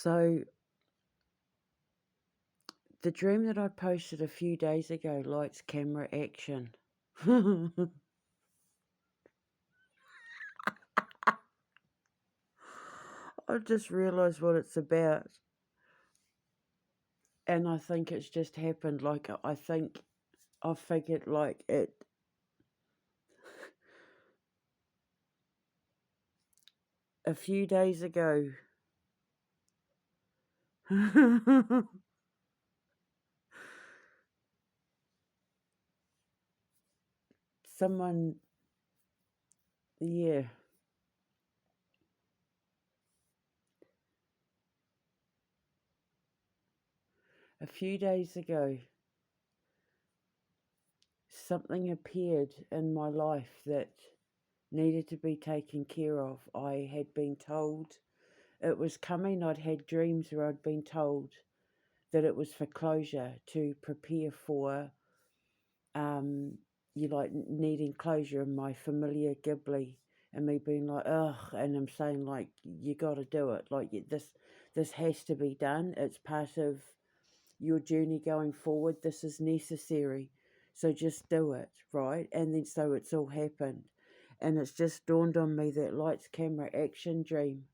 So, the dream that I posted a few days ago, lights, camera, action. I just realised what it's about. And I think it's just happened. Like, I think I figured, like, it. A few days ago. Someone. Yeah. A few days ago, something appeared in my life that needed to be taken care of. I had been told it was coming. I'd had dreams where I'd been told that it was for closure, to prepare for you like needing closure, and my familiar Ghibli and me being like, ugh, and I'm saying, like, you got to do it, like, this has to be done. It's part of your journey going forward. This is necessary, so just do it, right? And then so it's all happened, and it's just dawned on me that lights, camera, action dream.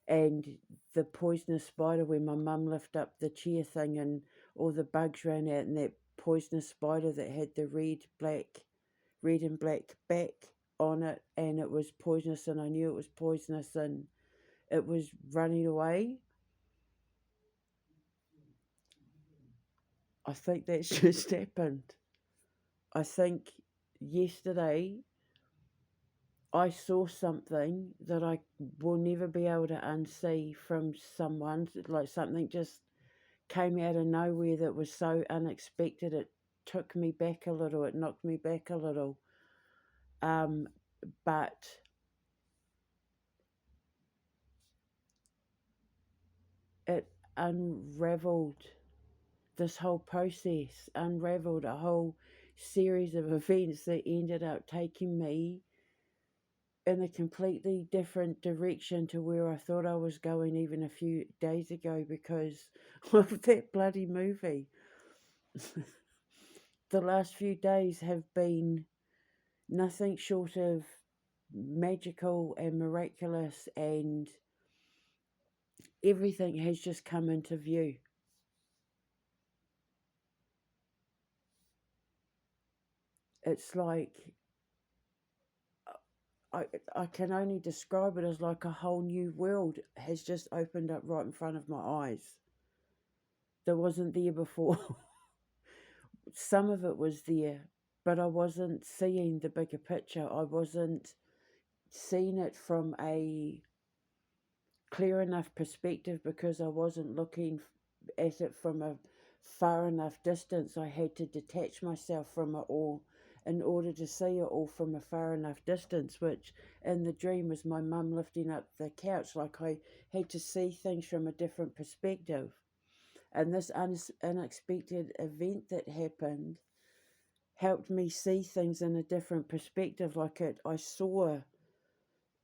And the poisonous spider, where my mum lifted up the chair thing and all the bugs ran out, and that poisonous spider that had the red and black back on it, and it was poisonous, and I knew it was poisonous, and it was running away. I think that's just happened. I think yesterday I saw something that I will never be able to unsee from someone, like something just came out of nowhere that was so unexpected. It took me back a little, it knocked me back a little. But it unraveled, this whole process unraveled a whole series of events that ended up taking me in a completely different direction to where I thought I was going even a few days ago because of that bloody movie. The last few days have been nothing short of magical and miraculous, and everything has just come into view. It's like I can only describe it as like a whole new world has just opened up right in front of my eyes that wasn't there before. Some of it was there, but I wasn't seeing the bigger picture. I wasn't seeing it from a clear enough perspective because I wasn't looking at it from a far enough distance. I had to detach myself from it all in order to see it all from a far enough distance, which in the dream was my mum lifting up the couch. Like, I had to see things from a different perspective. And this unexpected event that happened helped me see things in a different perspective. Like, I saw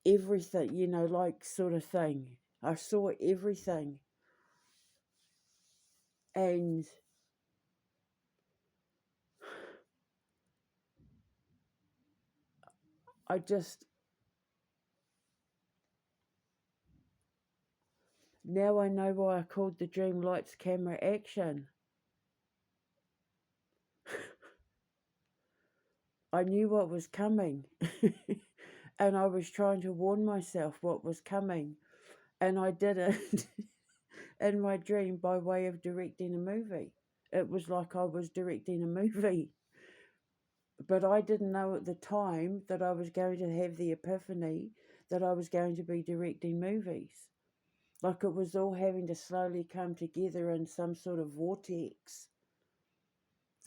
everything, like, sort of thing. I saw everything. And I just, now I know why I called the dream lights, camera, action. I knew what was coming. And I was trying to warn myself what was coming. And I did it in my dream by way of directing a movie. It was like I was directing a movie. But I didn't know at the time that I was going to have the epiphany that I was going to be directing movies. Like, it was all having to slowly come together in some sort of vortex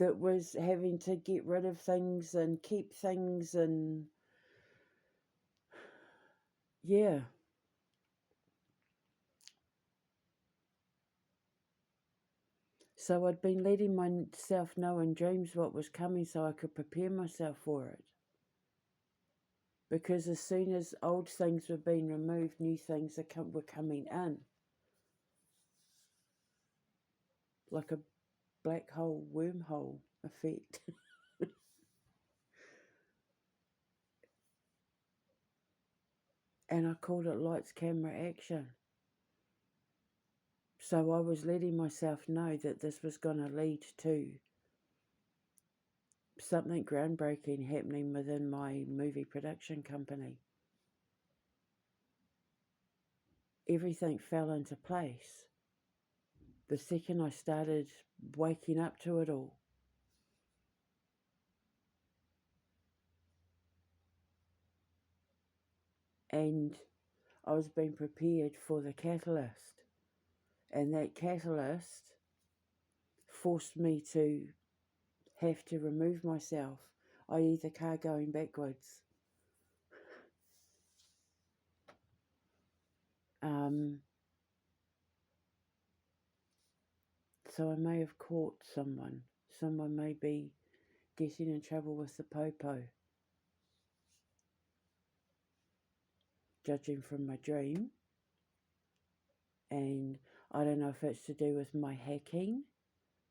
that was having to get rid of things and keep things, and yeah. So I'd been letting myself know in dreams what was coming so I could prepare myself for it. Because as soon as old things were being removed, new things were coming in. like a black hole wormhole effect. And I called it lights, camera, action. So I was letting myself know that this was going to lead to something groundbreaking happening within my movie production company. Everything fell into place the second I started waking up to it all. And I was being prepared for the catalyst. And that catalyst forced me to have to remove myself, i.e., the car going backwards. So I may have caught someone. Someone may be getting in trouble with the popo, judging from my dream. And I don't know if it's to do with my hacking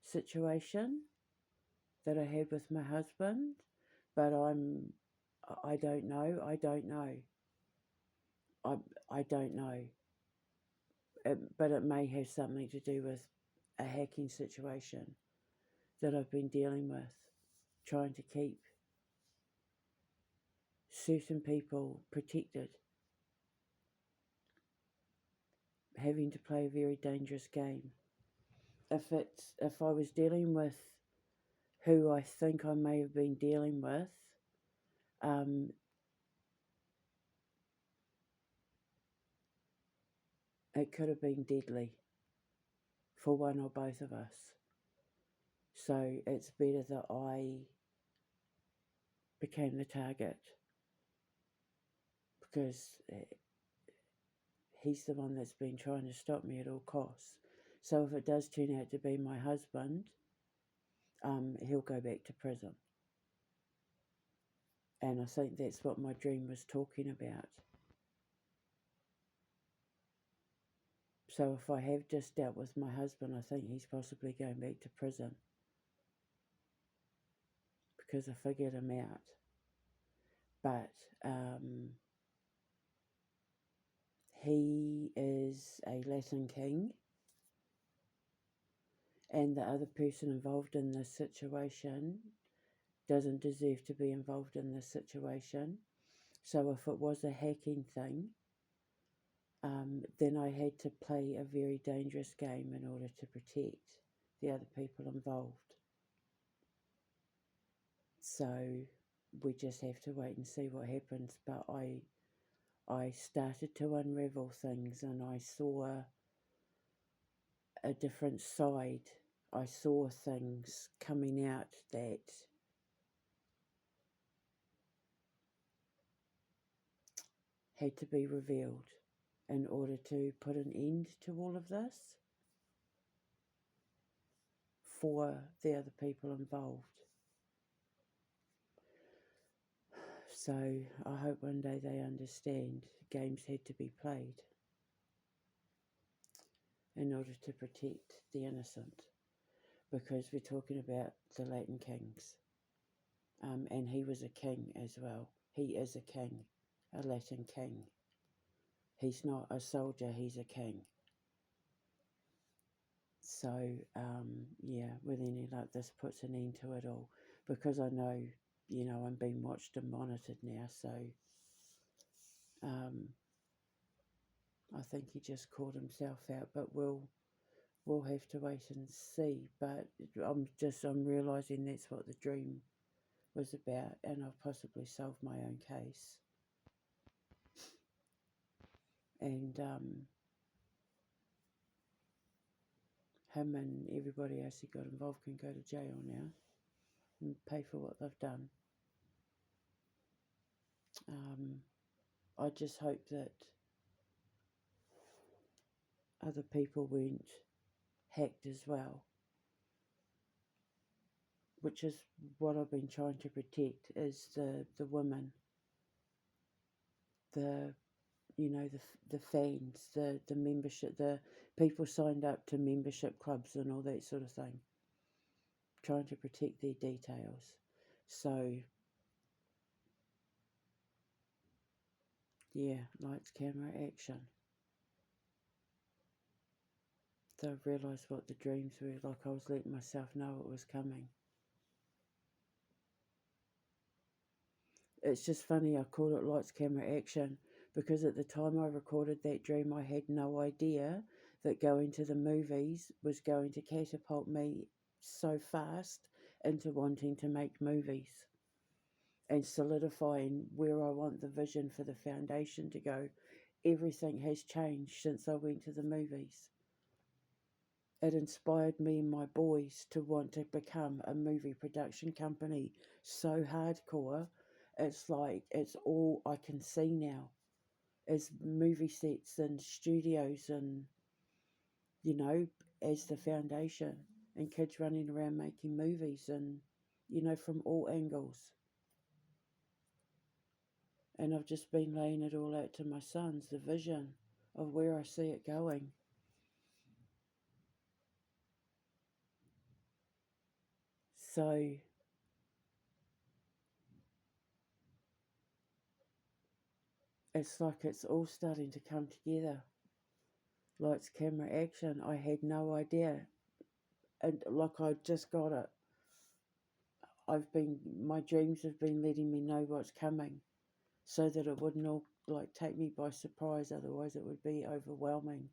situation that I had with my husband, but I don't know. I don't know. I don't know. But it may have something to do with a hacking situation that I've been dealing with, trying to keep certain people protected, having to play a very dangerous game. If I was dealing with who I think I may have been dealing with, um, it could have been deadly for one or both of us. So it's better that I became the target, because he's the one that's been trying to stop me at all costs. So if it does turn out to be my husband, he'll go back to prison. And I think that's what my dream was talking about. So if I have just dealt with my husband, I think he's possibly going back to prison, because I figured him out. But he is a Latin king, and the other person involved in this situation doesn't deserve to be involved in this situation. So if it was a hacking thing, then I had to play a very dangerous game in order to protect the other people involved. So we just have to wait and see what happens. But I started to unravel things, and I saw a different side. I saw things coming out that had to be revealed in order to put an end to all of this for the other people involved. So I hope one day they understand games had to be played in order to protect the innocent, because we're talking about the Latin kings, and he was a king as well. He is a king, a Latin king. He's not a soldier, he's a king. So, yeah, with any luck, this puts an end to it all, because I know, I'm being watched and monitored now. So, I think he just caught himself out, but we'll have to wait and see. But I'm realising that's what the dream was about, and I've possibly solved my own case. And him and everybody else who got involved can go to jail now and pay for what they've done. I just hope that other people weren't hacked as well, which is what I've been trying to protect, is the women, the the fans, the membership, the people signed up to membership clubs and all that sort of thing, trying to protect their details. So yeah, lights, camera, action. So I realised what the dreams were like. I was letting myself know it was coming. It's just funny I called it lights, camera, action because at the time I recorded that dream, I had no idea that going to the movies was going to catapult me so fast into wanting to make movies and solidifying where I want the vision for the foundation to go. Everything has changed since I went to the movies. It inspired me and my boys to want to become a movie production company so hardcore. It's like it's all I can see now is movie sets and studios and, you know, as the foundation and kids running around making movies and, from all angles. And I've just been laying it all out to my sons, the vision of where I see it going. So it's like it's all starting to come together. Lights, camera, action. I had no idea. And like I just got it. My dreams have been letting me know what's coming so that it wouldn't all like take me by surprise. Otherwise, it would be overwhelming.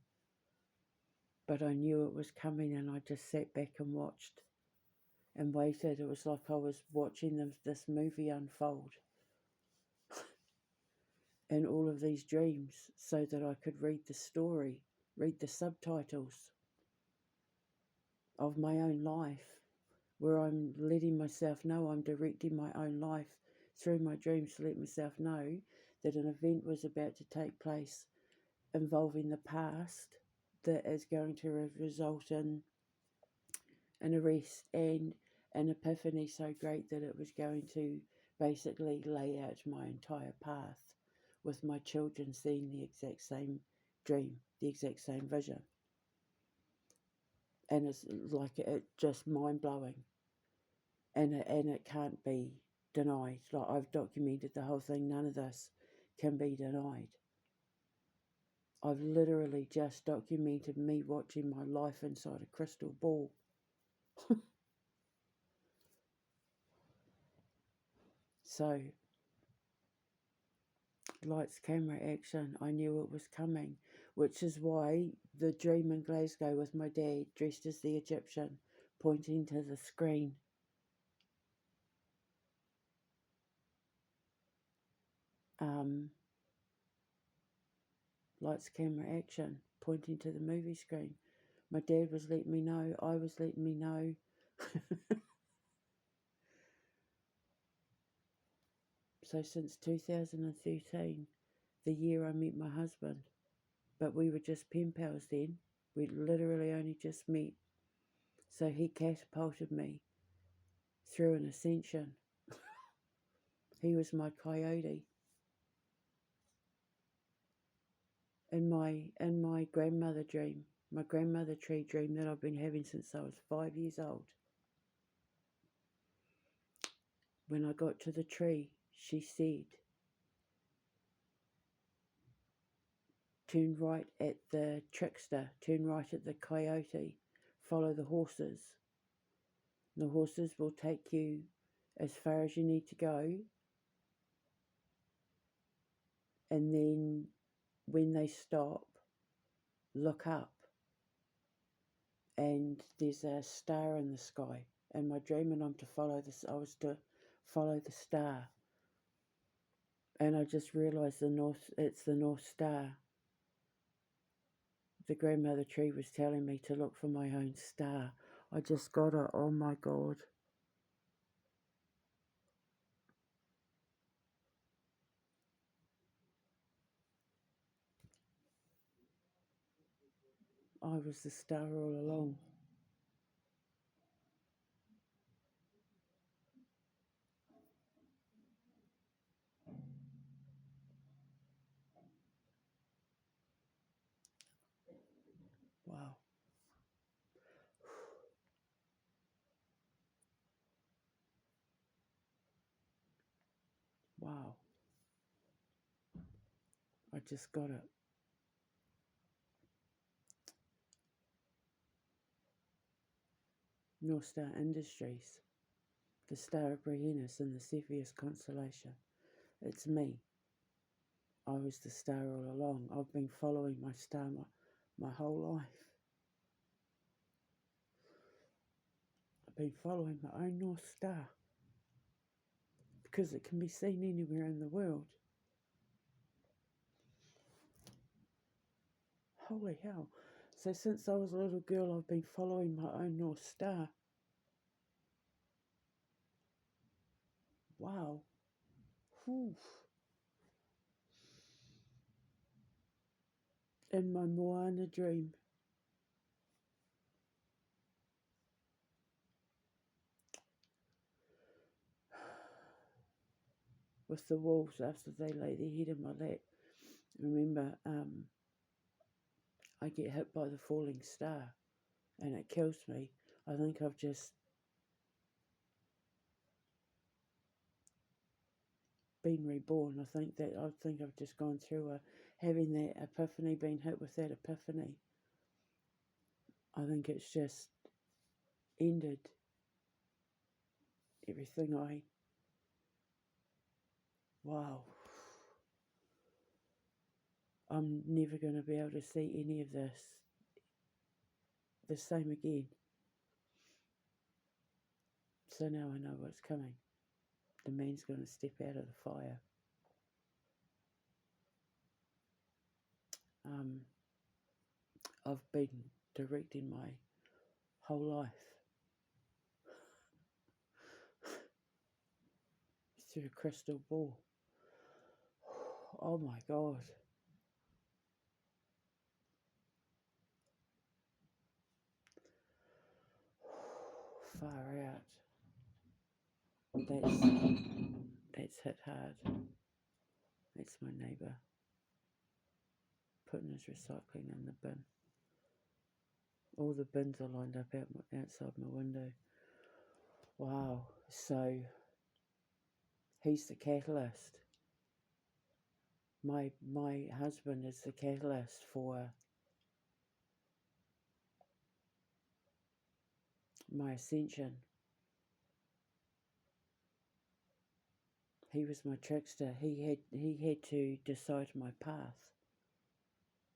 But I knew it was coming and I just sat back and watched and waited. It was like I was watching this movie unfold in all of these dreams so that I could read the story, read the subtitles of my own life, where I'm letting myself know I'm directing my own life through my dreams to let myself know that an event was about to take place involving the past that is going to result in an arrest and an epiphany so great that it was going to basically lay out my entire path with my children seeing the exact same dream, the exact same vision. And it's like it just mind blowing. And it can't be denied. Like I've documented the whole thing, none of this can be denied. I've literally just documented me watching my life inside a crystal ball. So, lights, camera, action, I knew it was coming, which is why the dream in Glasgow with my dad dressed as the Egyptian, pointing to the screen. Lights, camera, action, pointing to the movie screen. My dad was letting me know, I was letting me know. So since 2013, the year I met my husband, but we were just pen pals then. We literally only just met. So he catapulted me through an ascension. He was my coyote. In my grandmother dream, my grandmother tree dream that I've been having since I was 5 years old. When I got to the tree, she said, turn right at the trickster, turn right at the coyote, follow the horses. The horses will take you as far as you need to go, and then when they stop, look up, and there's a star in the sky. And my dream, and I was to follow the star, and I just realised it's the North Star. The grandmother tree was telling me to look for my own star. I just got it. Oh my God. I was the star all along. I just got it. North Star Industries, the Star of Briennus in the Cepheus constellation. It's me. I was the star all along. I've been following my star my whole life. I've been following my own North Star because it can be seen anywhere in the world. Holy hell. So since I was a little girl, I've been following my own North Star. Wow. Whew. In my Moana dream. With the wolves after they lay their head in my lap. Remember, I get hit by the falling star and it kills me. I think I've just been reborn. I think I've just gone through having that epiphany, been hit with that epiphany. I think it's just ended everything wow. I'm never going to be able to see any of this the same again. So now I know what's coming. The man's going to step out of the fire. I've been directing my whole life through a crystal ball. Oh my God. Far out. That's hit hard. That's my neighbour putting his recycling in the bin. All the bins are lined up outside my window. Wow. So he's the catalyst. My husband is the catalyst for my ascension. He was my trickster. He had to decide my path.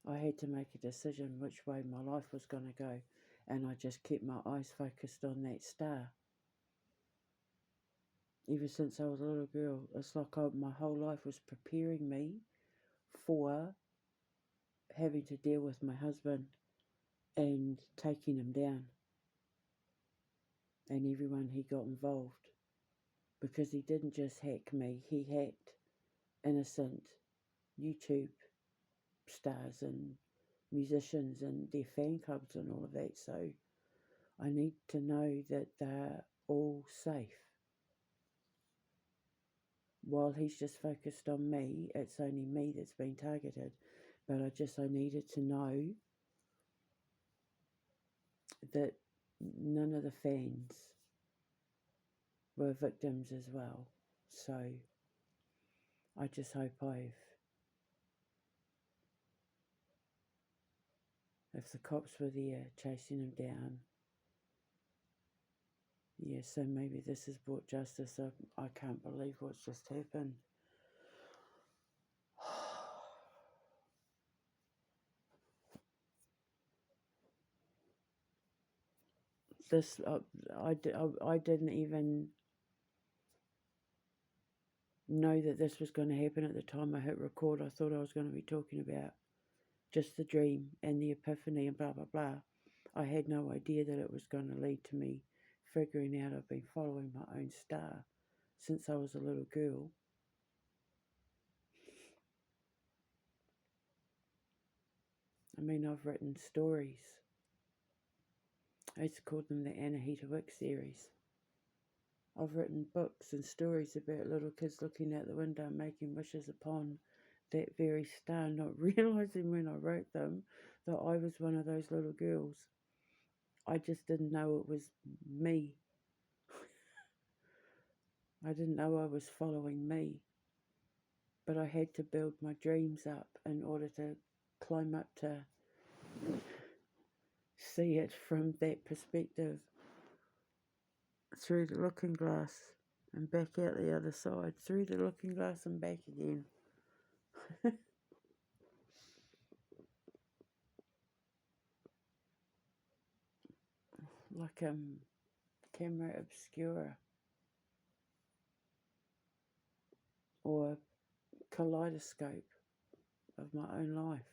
I had to make a decision which way my life was going to go, and I just kept my eyes focused on that star. Ever since I was a little girl, it's like my whole life was preparing me for having to deal with my husband and taking him down, and everyone he got involved, because he didn't just hack me, he hacked innocent YouTube stars and musicians and their fan clubs and all of that. So I need to know that they're all safe. While he's just focused on me, it's only me that's been targeted. But I needed to know that none of the fans were victims as well. So I just hope if the cops were there chasing him down, yeah, so maybe this has brought justice. I can't believe what's just happened. This, I didn't even know that this was going to happen at the time I hit record. I thought I was going to be talking about just the dream and the epiphany and blah, blah, blah. I had no idea that it was going to lead to me figuring out I've been following my own star since I was a little girl. I mean, I've written stories. I used to call them the Anahita Wick series. I've written books and stories about little kids looking out the window and making wishes upon that very star, not realising when I wrote them that I was one of those little girls. I just didn't know it was me. I didn't know I was following me. But I had to build my dreams up in order to climb up to see it from that perspective, through the looking glass and back out the other side, through the looking glass and back again. Like camera obscura or kaleidoscope of my own life.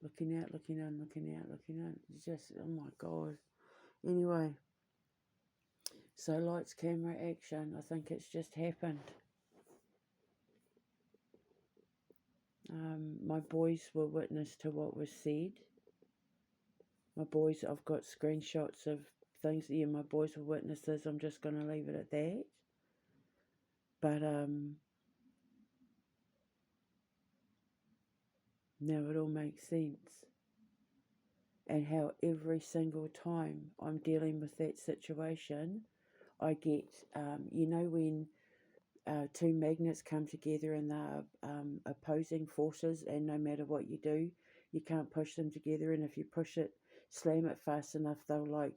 Looking out, looking in, looking out, looking in. It's just, oh my God. Anyway, so lights, camera, action. I think it's just happened. My boys were witness to what was said. My boys, I've got screenshots of things. Yeah, my boys were witnesses. I'm just going to leave it at that. But now it all makes sense. And how every single time I'm dealing with that situation, I get, when two magnets come together and they're opposing forces, and no matter what you do, you can't push them together. And if you slam it fast enough, they'll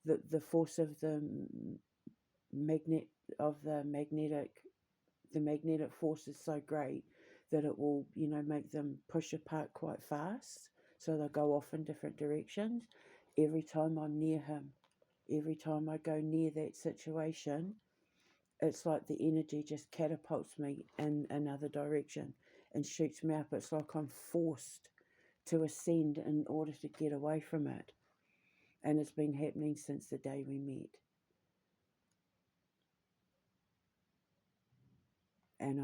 the force of the magnetic force is so great that it will, make them push apart quite fast. So they'll go off in different directions. Every time I'm near him, every time I go near that situation, it's like the energy just catapults me in another direction and shoots me up. It's like I'm forced to ascend in order to get away from it. And it's been happening since the day we met. And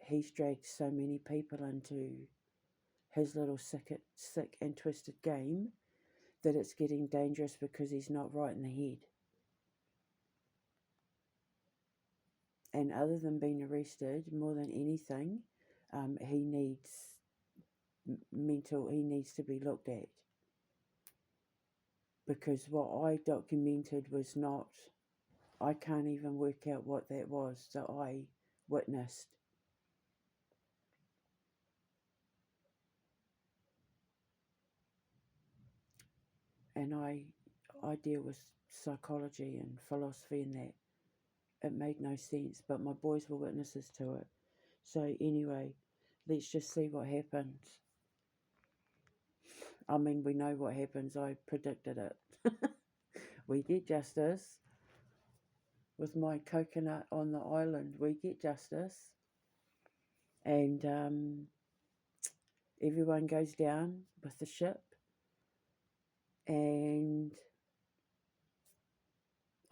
he's dragged so many people into his little sick and twisted game that it's getting dangerous because he's not right in the head. And other than being arrested, more than anything, he needs he needs to be looked at. Because what I documented was not, I can't even work out what that was that I witnessed. And I deal with psychology and philosophy and that. It made no sense, but my boys were witnesses to it. So anyway, let's just see what happens. I mean, we know what happens. I predicted it. We get justice. With my coconut on the island, we get justice. And everyone goes down with the ship. And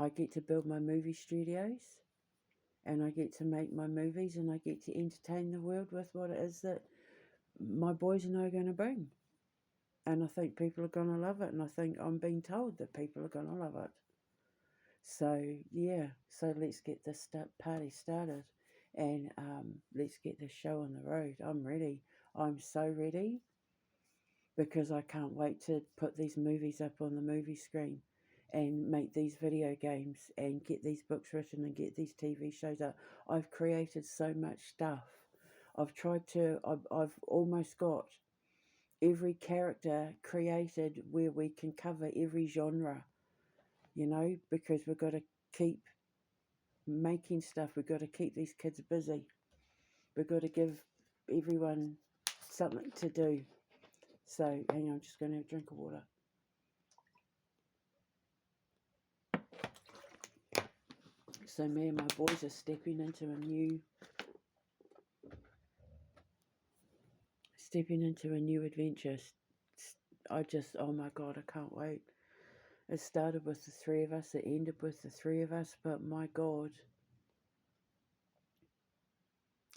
I get to build my movie studios. And I get to make my movies. And I get to entertain the world with what it is that my boys and I are going to bring. And I think people are going to love it. And I think I'm being told that people are going to love it. So, yeah. So let's get this party started. And let's get this show on the road. I'm ready. I'm so ready. Because I can't wait to put these movies up on the movie screen. And make these video games. And get these books written. And get these TV shows up. I've created so much stuff. I've almost got every character created where we can cover every genre, because we've got to keep making stuff. We've got to keep these kids busy. We've got to give everyone something to do. So, hang on, I'm just going to have a drink of water. So me and my boys are stepping into a new adventure. Oh my God, I can't wait. It started with the three of us, it ended with the three of us, but my God,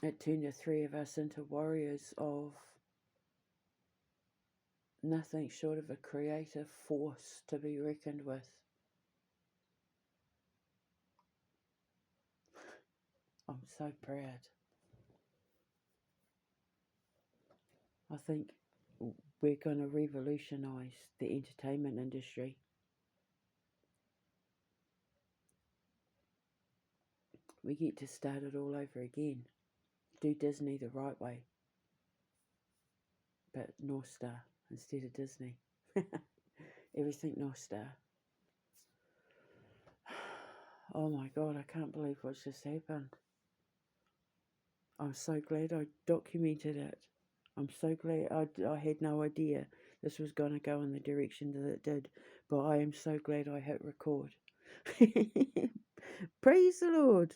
it turned the three of us into warriors of nothing short of a creative force to be reckoned with. I'm so proud. I think we're going to revolutionise the entertainment industry. We get to start it all over again. Do Disney the right way, but North Star instead of Disney. Everything North Star. Oh my God, I can't believe what's just happened. I'm so glad I documented it. I'm so glad I had no idea this was going to go in the direction that it did, but I am so glad I hit record. Praise the Lord.